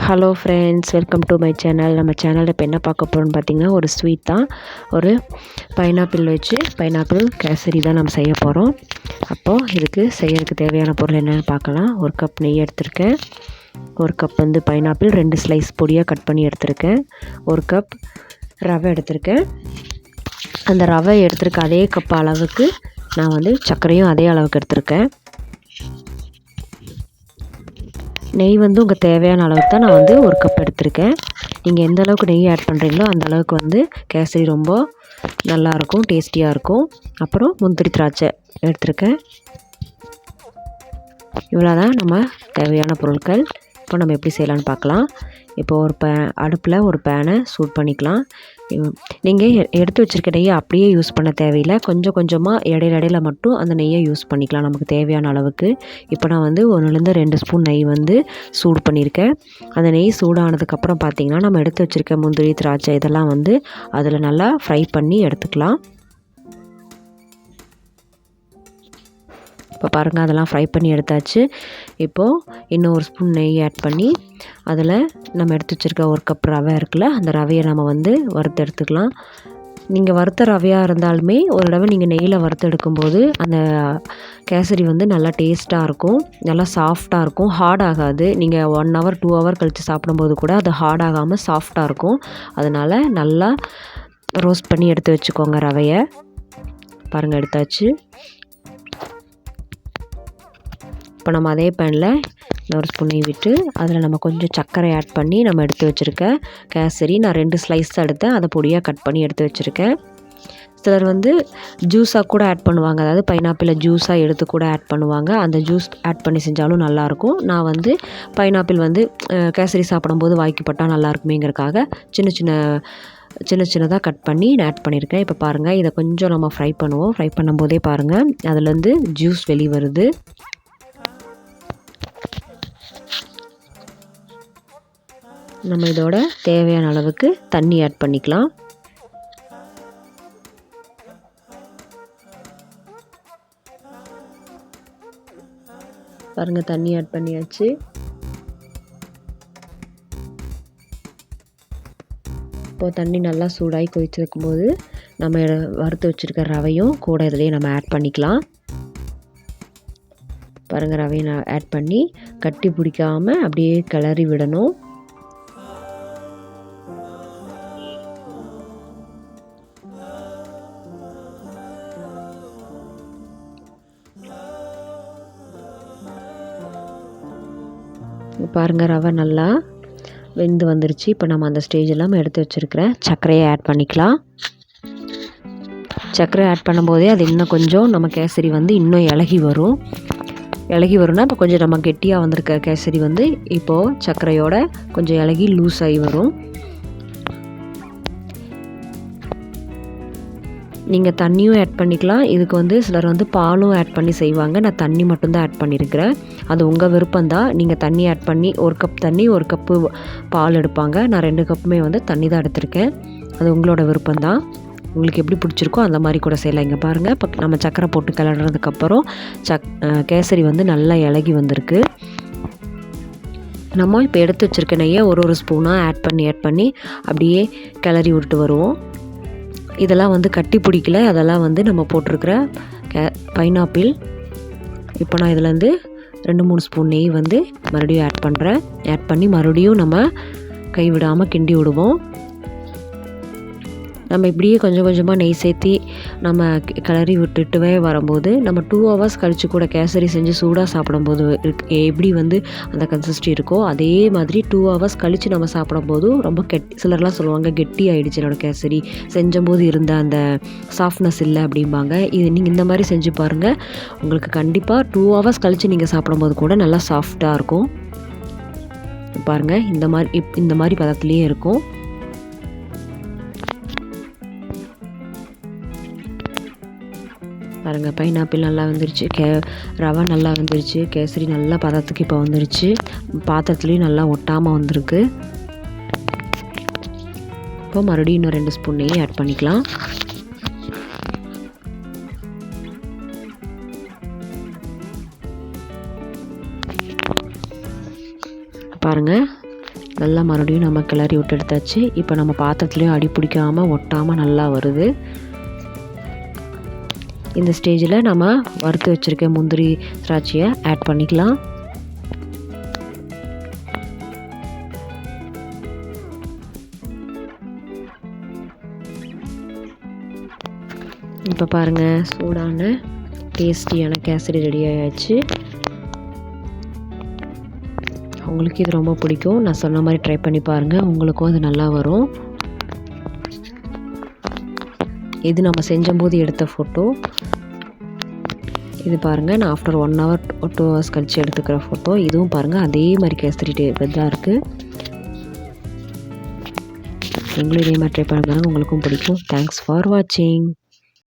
Hello friends, welcome to my channel. நம்ம சேனலில் இப்போ என்ன பார்க்க போகிறோம்னு பார்த்திங்கன்னா, ஒரு ஸ்வீட் தான். ஒரு பைனாப்பிள் கேசரி தான் நம்ம செய்ய போகிறோம். அப்போது இதுக்கு செய்யறதுக்கு தேவையான பொருள் என்னென்னு பார்க்கலாம். ஒரு கப் நெய் எடுத்திருக்கேன், ஒரு கப் பைனாப்பிள் 2 ஸ்லைஸ் பொடியாக கட் பண்ணி எடுத்திருக்கேன், ஒரு கப் ரவை எடுத்திருக்கேன். அந்த ரவை எடுத்திருக்க அதே கப் அளவுக்கு நான் சர்க்கரையும் அதே அளவுக்கு எடுத்திருக்கேன். நெய் உங்கள் தேவையான அளவுக்கு தான் நான் ஒரு கப் எடுத்திருக்கேன். நீங்கள் எந்த அளவுக்கு நெய் ஆட் பண்ணுறீங்களோ அந்த அளவுக்கு கேசரி ரொம்ப நல்லாயிருக்கும், டேஸ்டியாக இருக்கும். அப்புறம் முந்திரி திராட்சை எடுத்திருக்கேன். இவ்வளோ தான் நம்ம தேவையான பொருட்கள். இப்போ நம்ம எப்படி செய்யலான்னு பார்க்கலாம். இப்போது ஒரு அடுப்பில் ஒரு பேனை சூட் பண்ணிக்கலாம். நீங்கள் எடுத்து வச்சுருக்க நெய்யை அப்படியே யூஸ் பண்ண தேவையில்லை. கொஞ்சம் கொஞ்சமாக இடையில மட்டும் அந்த நெய்யை யூஸ் பண்ணிக்கலாம் நமக்கு தேவையான அளவுக்கு. இப்போ நான் 1லேருந்து 2 ஸ்பூன் நெய் சூடு பண்ணியிருக்கேன். அந்த நெய் சூடானதுக்கப்புறம் பார்த்திங்கன்னா, நம்ம எடுத்து வச்சுருக்க முந்திரி திராட்சை இதெல்லாம் அதில் நல்லா ஃப்ரை பண்ணி எடுத்துக்கலாம். இப்போ பாருங்கள், அதெல்லாம் ஃப்ரை பண்ணி எடுத்தாச்சு. இப்போது இன்னும் ஒரு ஸ்பூன் நெய் ஆட் பண்ணி அதில் நம்ம எடுத்து வச்சுருக்க ஒரு கப் ரவை இருக்குல்ல, அந்த ரவையை நம்ம வறுத்து எடுத்துக்கலாம். நீங்கள் வறுத்த ரவையாக இருந்தாலுமே ஒரு தடவை நீங்கள் நெய்யில் வறுத்து எடுக்கும்போது அந்த கேசரி நல்லா டேஸ்ட்டாக இருக்கும், நல்லா சாஃப்டாக இருக்கும், ஹார்ட் ஆகாது. நீங்கள் 1 hour 2 hour கழித்து சாப்பிடும்போது கூட அது ஹார்ட் ஆகாமல் சாஃப்டாக இருக்கும். அதனால் நல்லா ரோஸ்ட் பண்ணி எடுத்து வச்சுக்கோங்க ரவையை. பாருங்கள், எடுத்தாச்சு. இப்போ நம்ம அதே பேனில் இன்னொரு ஸ்பூன் நெய் விட்டு அதில் நம்ம கொஞ்சம் சர்க்கரை ஆட் பண்ணி நம்ம எடுத்து வச்சுருக்க கேசரி, நான் 2 ஸ்லைஸ் எடுத்தேன், அதை பொடியாக கட் பண்ணி எடுத்து வச்சுருக்கேன். சிலர் ஜூஸாக கூட ஆட் பண்ணுவாங்க, அதாவது பைனாப்பிளை ஜூஸாக எடுத்து கூட ஆட் பண்ணுவாங்க. அந்த ஜூஸ் ஆட் பண்ணி செஞ்சாலும் நல்லாயிருக்கும். நான் பைனாப்பிள் கேசரி சாப்பிடும்போது வாய்க்குப்பட்டால் நல்லாயிருக்குமேங்கிறதுக்காக சின்ன சின்னதாக கட் பண்ணி நான் ஆட் பண்ணியிருக்கேன். இப்போ பாருங்கள், இதை கொஞ்சம் நம்ம ஃப்ரை பண்ணுவோம். ஃப்ரை பண்ணும்போதே பாருங்கள், அதுலேருந்து ஜூஸ் வெளியே வருது. நம்ம இதோட தேவையான அளவுக்கு தண்ணி ஆட் பண்ணிக்கலாம். பாருங்கள், தண்ணி ஆட் பண்ணியாச்சு. இப்போது தண்ணி நல்லா சூடாகி கொதிச்சிருக்கும் போது நம்ம வறுத்து வச்சுருக்க ரவையும் கூட இதிலேயே நம்ம ஆட் பண்ணிக்கலாம். பாருங்கள், ரவையை நான் ஆட் பண்ணி கட்டி பிடிக்காமல் அப்படியே கிளறி விடணும். பாருங்கள், ரவை நல்லா வெந்து வந்துருச்சு. இப்போ நம்ம அந்த ஸ்டேஜில் நம்ம எடுத்து வச்சுருக்கிற சர்க்கரையை ஆட் பண்ணிக்கலாம். சர்க்கரை ஆட் பண்ணும்போதே அது இன்னும் கொஞ்சம் நம்ம கேசரி இன்னும் இலகி வரும்னா இப்போ கொஞ்சம் நம்ம கெட்டியாக வந்திருக்க கேசரி இப்போது சர்க்கரையோட கொஞ்சம் இலகி லூஸ் ஆகி வரும். நீங்கள் தண்ணியும் ஆட் பண்ணிக்கலாம். இதுக்கு சிலர் பாலும் ஆட் பண்ணி செய்வாங்க. நான் தண்ணி மட்டும்தான் ஆட் பண்ணியிருக்கிறேன். அது உங்கள் விருப்பம்தான். நீங்கள் தண்ணி ஆட் பண்ணி 1 கப் தண்ணி 1 கப்பு பால் எடுப்பாங்க. நான் 2 கப்புமே தண்ணி தான் எடுத்திருக்கேன். அது உங்களோட விருப்பம்தான். உங்களுக்கு எப்படி பிடிச்சிருக்கோ அந்த மாதிரி கூட செய்யலாம். இங்கே பாருங்கள், இப்போ நம்ம சர்க்கரை போட்டு கிளறதுக்கப்புறம் கேசரி நல்லா இலகி வந்திருக்கு. நம்ம இப்போ எடுத்து வச்சுருக்க நெய்யை ஒரு ஸ்பூனாக ஆட் பண்ணி அப்படியே கிளறி விட்டு வருவோம். இதெல்லாம் கட்டி பிடிக்கல, அதெல்லாம் நம்ம போட்டிருக்கிற பைனாப்பிள். இப்போ நான் இதில் 2-3 ஸ்பூன் நெய் மறுபடியும் ஆட் பண்ணுறேன். ஆட் பண்ணி மறுபடியும் நம்ம கைவிடாமல் கிண்டி விடுவோம். நம்ம இப்படியே கொஞ்சம் கொஞ்சமாக நெய் சேர்த்தி நம்ம கிளறி விட்டுட்டுவே வரும்போது நம்ம 2 hours கழித்து கூட கேசரி செஞ்சு சூடாக சாப்பிடும்போது எப்படி அந்த கன்சிஸ்டி இருக்கோ அதே மாதிரி 2 hours கழித்து நம்ம சாப்பிடும்போது ரொம்ப சிலர்லாம் சொல்லுவாங்க, கெட்டி ஆகிடுச்சு என்னோடய கேசரி, செஞ்சம்போது இருந்த அந்த சாஃப்ட்னஸ் இல்லை அப்படிம்பாங்க. இது நீங்கள் இந்த மாதிரி செஞ்சு பாருங்கள், உங்களுக்கு கண்டிப்பாக 2 hours கழித்து நீங்கள் சாப்பிடும்போது கூட நல்லா சாஃப்டாக இருக்கும். பாருங்கள், இந்த மாதிரி பதத்துலேயே இருக்கும். பாருங்கள், பைனாப்பிள் நல்லா வந்துருச்சு, ரவை நல்லா வந்துருச்சு, கேசரி நல்லா பதத்துக்கு இப்போ வந்துருச்சு. பாத்திரத்துலேயும் நல்லா ஒட்டாமல் வந்திருக்கு. இப்போ மறுபடியும் இன்னும் 2 ஸ்பூன் நெய் ஆட் பண்ணிக்கலாம். பாருங்கள், நல்லா மறுபடியும் நம்ம கிளறி விட்டு எடுத்தாச்சு. இப்போ நம்ம பாத்திரத்துலேயும் அடி பிடிக்காமல் ஒட்டாமல் நல்லா வருது. இந்த ஸ்டேஜில் நம்ம வறுத்து வச்சுருக்க முந்திரி திராட்சையை ஆட் பண்ணிக்கலாம். இப்போ பாருங்கள், சூடான டேஸ்டியான கேசரி ரெடி ஆயாச்சு. உங்களுக்கு இது ரொம்ப பிடிக்கும். நான் சொன்ன மாதிரி ட்ரை பண்ணி பாருங்கள், உங்களுக்கும் அது நல்லா வரும். இது நம்ம செஞ்சபோது எடுத்த ஃபோட்டோ. இது பாருங்கள், நான் ஆஃப்டர் 1 hour 2 hours கழித்து எடுத்துக்கிற ஃபோட்டோ. இதுவும் பாருங்கள், அதே மாதிரி கேசரி தான் இருக்குது. நீங்களும் இதே மாதிரி ட்ரை பண்ணி பாருங்கள், உங்களுக்கும் பிடிக்கும். தேங்க்ஸ் ஃபார் வாட்சிங்.